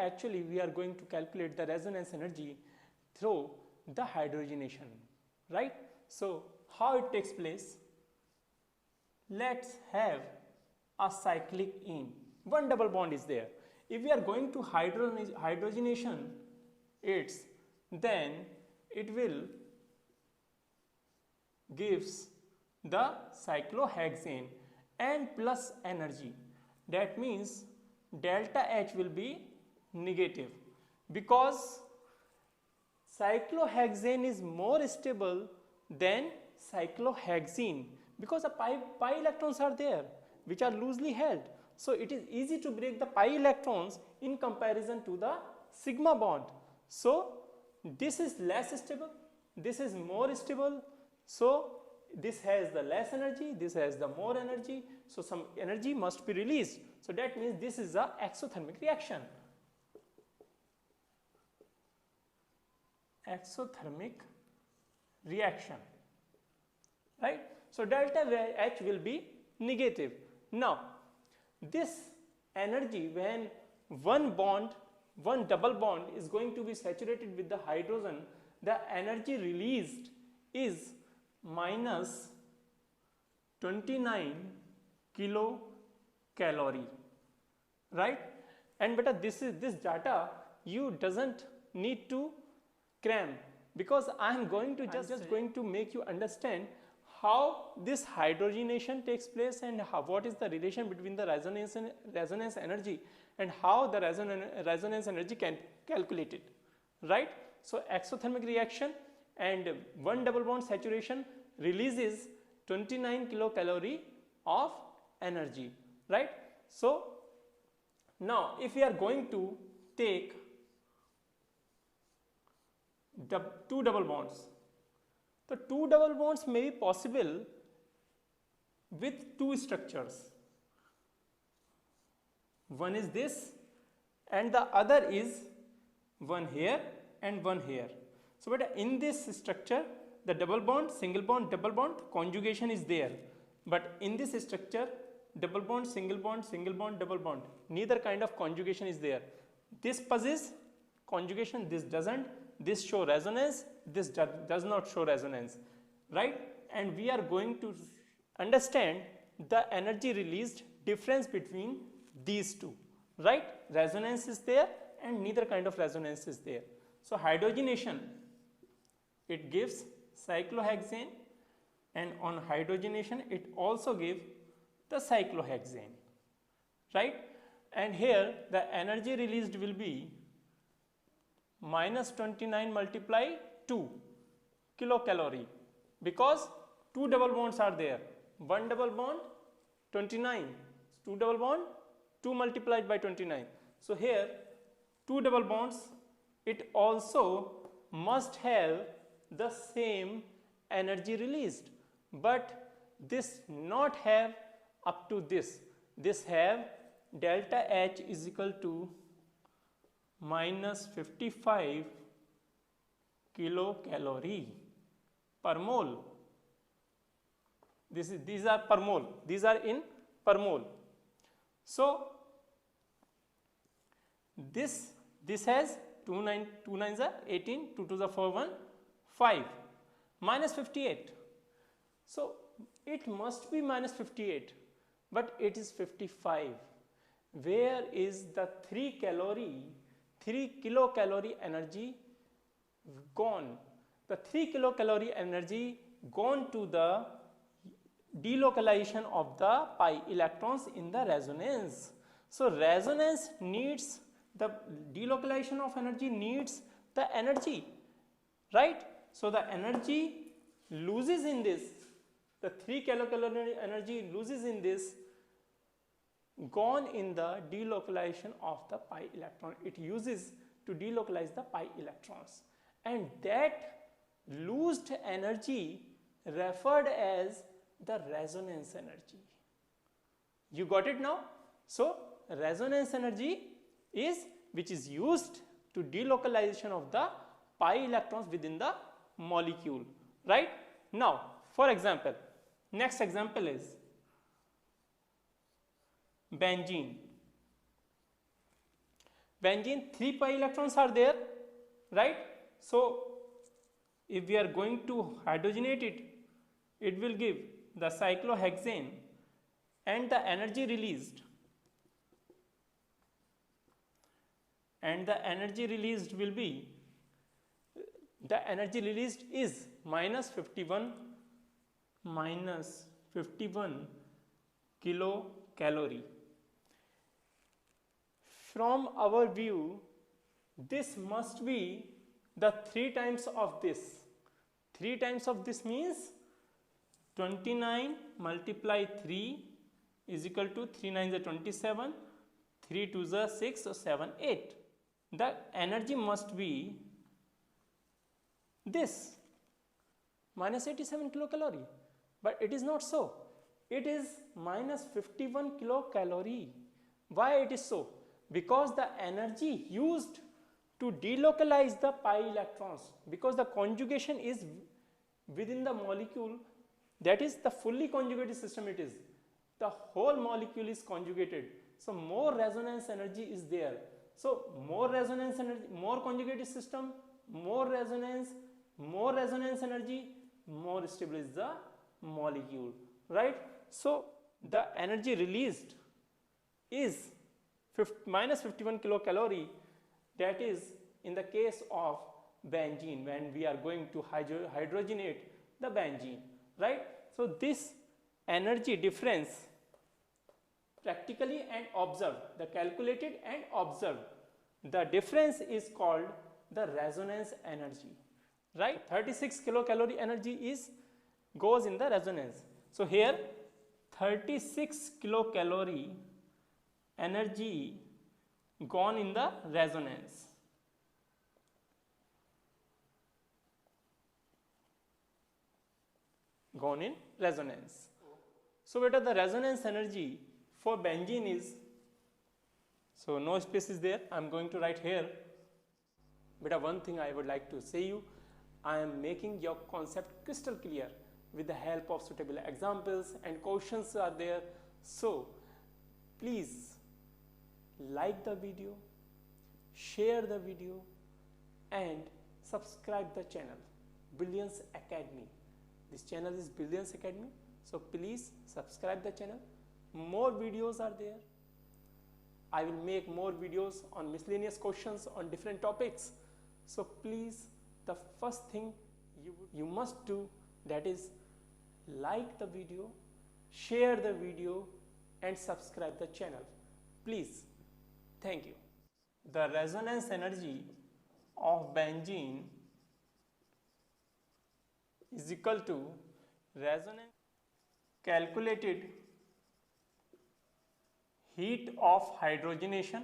actually we are going to calculate the resonance energy through the hydrogenation, right? So how it takes place? Let's have a cyclic ene. One double bond is there. If we are going to hydrogenation then it will gives the cyclohexane and plus energy. That means delta H will be negative because cyclohexane is more stable than cyclohexene because the pi electrons are there which are loosely held. So it is easy to break the pi electrons in comparison to the sigma bond. So this is less stable, this is more stable. So this has the less energy, this has the more energy. So some energy must be released. So that means this is a exothermic reaction. Exothermic reaction, right? So delta H will be negative. Now this energy, when one double bond is going to be saturated with the hydrogen, the energy released is minus 29 kilocalorie, right? And beta, this data you doesn't need to cram because I am going to just going to make you understand how this hydrogenation takes place and what is the relation between the resonance energy and how the resonance energy can calculate it, right? So exothermic reaction and one double bond saturation releases 29 kilocalorie of energy, right? So now if we are going to take the two double bonds, the two double bonds may be possible with two structures. One is this and the other is one here and one here. So but in this structure the double bond, single bond, double bond conjugation is there, but in this structure double bond, single bond, single bond, double bond, neither kind of conjugation is there. This possesses conjugation, this doesn't. This show resonance, this does not show resonance, right? And we are going to understand the energy released difference between these two, right? Resonance is there and neither kind of resonance is there. So hydrogenation, it gives cyclohexane, and on hydrogenation it also gives the cyclohexane, right? And here the energy released will be minus 29 multiply 2 kilocalorie because two double bonds are there. One double bond 29, two double bond 2 multiplied by 29. So here two double bonds, it also must have the same energy released, but this not have up to this. This have delta H is equal to minus 55 kilocalorie per mole. These are per mole. These are in per mole. So this has 2 9s are 18, 2 2s are 4 1 5 minus 58. So it must be minus 58, but it is 55. Where is the 3 kilocalorie energy gone? The 3 kilocalorie energy gone to the delocalization of the pi electrons in the resonance. So resonance needs the delocalization of energy, needs the energy, right? So the energy loses in this, the 3 kilocalorie energy loses in this, gone in the delocalization of the pi electron. It uses to delocalize the pi electrons, and that loosed energy referred as the resonance energy. You got it now? So resonance energy is which is used to delocalization of the pi electrons within the molecule, right? Now for example, next example is benzene. benzene 3 pi electrons are there, right? So if we are going to hydrogenate it, it will give the cyclohexane, and the energy released will be, the energy released is minus 51 kilocalorie. From our view, this must be the 3 times of this. 3 times of this means 29 multiply 3 is equal to 3 9s are 27, 3 2s are 6, so 7 8. The energy must be this minus 87 kilocalorie, but it is not so. It is minus 51 kilocalorie. Why it is so? Because the energy used to delocalize the pi electrons, because the conjugation is within the molecule, that is the fully conjugated system. It is the whole molecule is conjugated, so more resonance energy is there. So more resonance energy, more conjugated system, more resonance energy, more stable is the molecule, right? So the energy released is minus 51 kilocalorie. That is in the case of benzene, when we are going to hydrogenate the benzene, right? So this energy difference, practically and observed, the calculated and observed, the difference is called the resonance energy, right? 36 kilocalorie energy goes in the resonance. So here 36 kilocalorie energy gone in the resonance. Gone in resonance. So beta, the resonance energy for benzene is, so no space is there, I am going to write here. Beta, one thing I would like to say you, I am making your concept crystal clear with the help of suitable examples and questions are there. So please like the video, share the video, and subscribe the channel Brilliance Academy. This channel is Brilliance Academy, so please subscribe the channel. More videos are there. I will make more videos on miscellaneous questions on different topics. So please, the first thing you must do, that is like the video, share the video, and subscribe the channel. Please. Thank you. The resonance energy of benzene is equal to resonance calculated heat of hydrogenation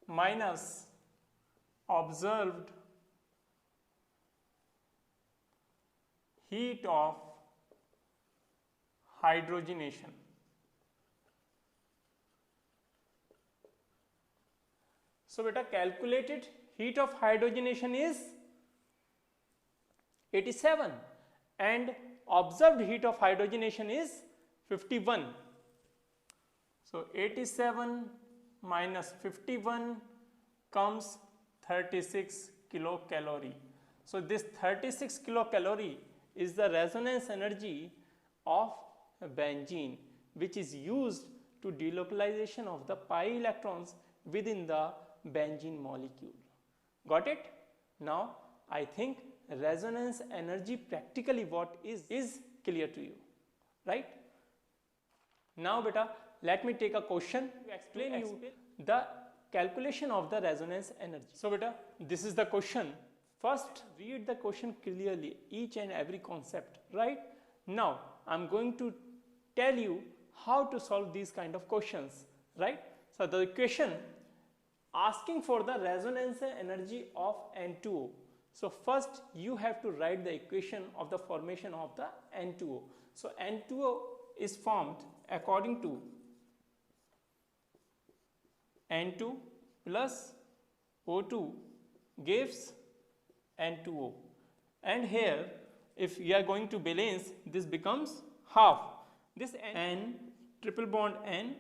minus observed heat of hydrogenation. So beta, calculated heat of hydrogenation is 87 and observed heat of hydrogenation is 51. So 87 minus 51 comes 36 kilocalorie. So this 36 kilocalorie is the resonance energy of benzene, which is used to delocalization of the pi electrons within the benzene molecule. Got it? Now I think resonance energy practically what is clear to you, right? Now beta, let me take a question to explain you the calculation of the resonance energy. So beta, this is the question. First read the question clearly, each and every concept, right? Now I am going to tell you how to solve these kind of questions, right? So the equation asking for the resonance energy of N2O. So first you have to write the equation of the formation of the N2O. So N2O is formed according to N2 plus O2 gives N2O, and here if we are going to balance, this becomes half. This N triple bond N